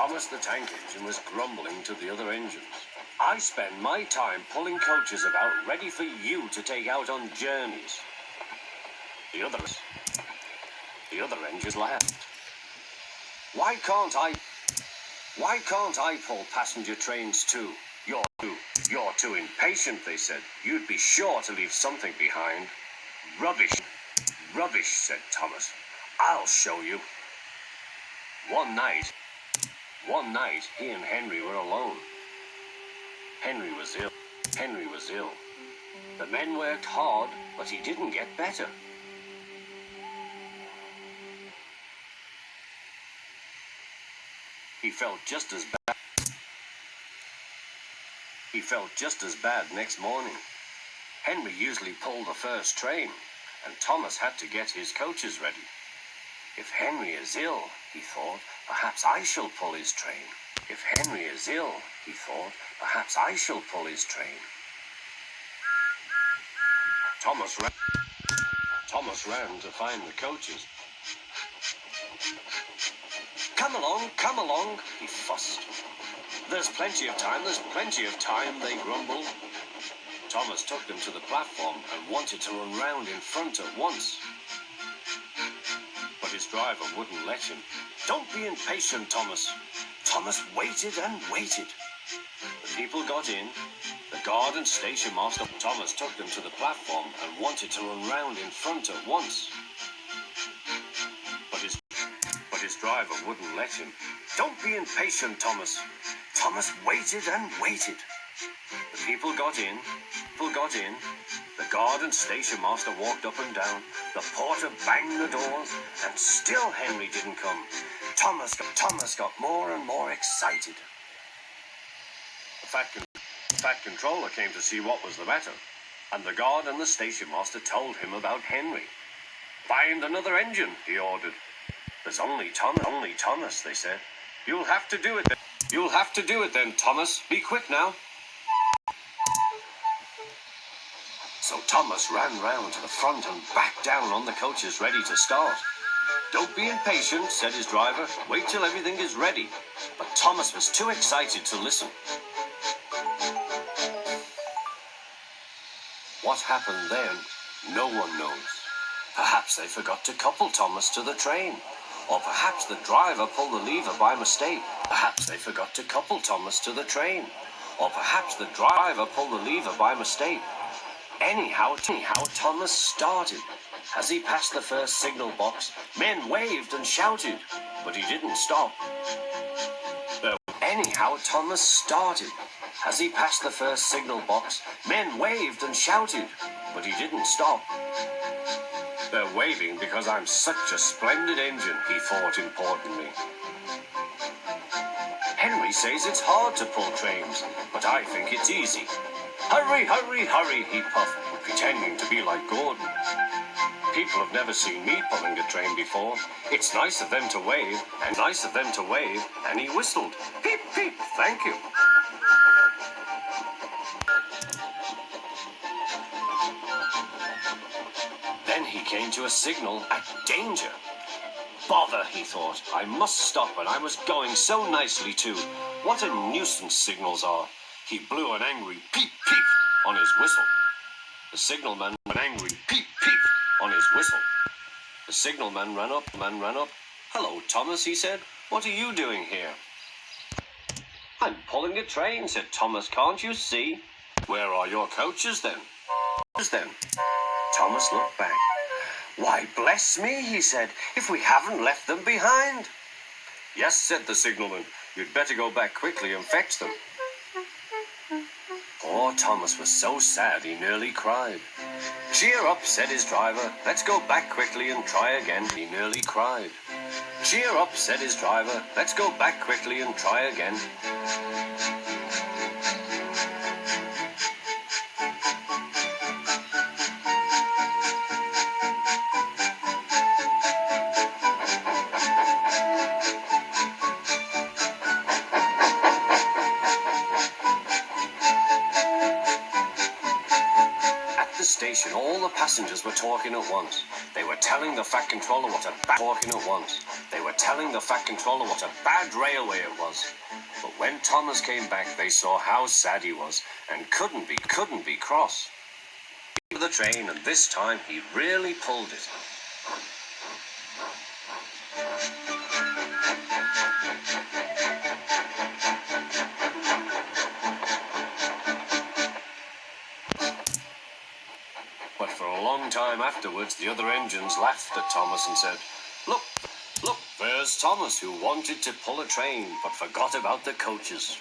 Thomas the tank engine was grumbling to the other engines. I spend my time pulling coaches about ready for you to take out on journeys. The other engines laughed. Why can't I pull passenger trains too? You're too impatient, they said. You'd be sure to leave something behind. Rubbish, said Thomas. I'll show you. One night, he and Henry were alone. Henry was ill. The men worked hard, but he didn't get better. He felt just as bad next morning. Henry usually pulled the first train, and Thomas had to get his coaches ready. If Henry is ill, he thought, perhaps I shall pull his train. If Henry is ill, he thought, perhaps I shall pull his train. Thomas ran to find the coaches. Come along, he fussed. There's plenty of time, they grumbled. Thomas took them to the platform and wanted to run round in front at once. But his driver wouldn't let him. Don't be impatient, Thomas. Thomas waited and waited. The people got in. The guard and station master. Thomas took them to the platform and wanted to run round in front at once. But his driver wouldn't let him. Don't be impatient, Thomas. Thomas waited and waited. The people got in. The guard and station master walked up and down. The porter banged the doors, and still Henry didn't come. Thomas got more and more excited. The fat controller came to see what was the matter, and the guard and the station master told him about Henry. Find another engine, he ordered. There's only Thomas, they said. You'll have to do it then, Thomas. Be quick now. So Thomas ran round to the front and back down on the coaches ready to start. Don't be impatient, said his driver. Wait till everything is ready. But Thomas was too excited to listen. What happened then, no one knows. Perhaps they forgot to couple Thomas to the train. Or perhaps the driver pulled the lever by mistake. Perhaps they forgot to couple Thomas to the train. Or perhaps the driver pulled the lever by mistake. Anyhow, Thomas started. As he passed the first signal box, men waved and shouted, but he didn't stop. Anyhow, Thomas started. As he passed the first signal box, men waved and shouted, but he didn't stop. They're waving because I'm such a splendid engine, he thought importantly. Henry says it's hard to pull trains, but I think it's easy. Hurry, hurry, hurry, he puffed, pretending to be like Gordon. People have never seen me pulling a train before. It's nice of them to wave, and he whistled. Peep, peep, thank you. Then he came to a signal at danger. Bother, he thought. I must stop, and I was going so nicely too. What a nuisance signals are. He blew an angry peep, peep on his whistle. The signalman an angry peep, peep on his whistle. The signalman ran up. Hello, Thomas, he said. What are you doing here? I'm pulling a train, said Thomas. Can't you see? Where are your coaches then? Thomas looked back. Why, bless me, he said, if we haven't left them behind. Yes, said the signalman. You'd better go back quickly and fetch them. Poor Thomas was so sad he nearly cried. Cheer up, said his driver. Let's go back quickly and try again. He nearly cried. Cheer up, said his driver. Let's go back quickly and try again. Station, all the passengers were talking at once. They were telling the Fat Controller what a bad talking at once. They were telling the Fat Controller what a bad railway it was. But when Thomas came back, they saw how sad he was and couldn't be cross. The train, and this time he really pulled it. But for a long time afterwards, the other engines laughed at Thomas and said, "Look, look, there's Thomas who wanted to pull a train but forgot about the coaches."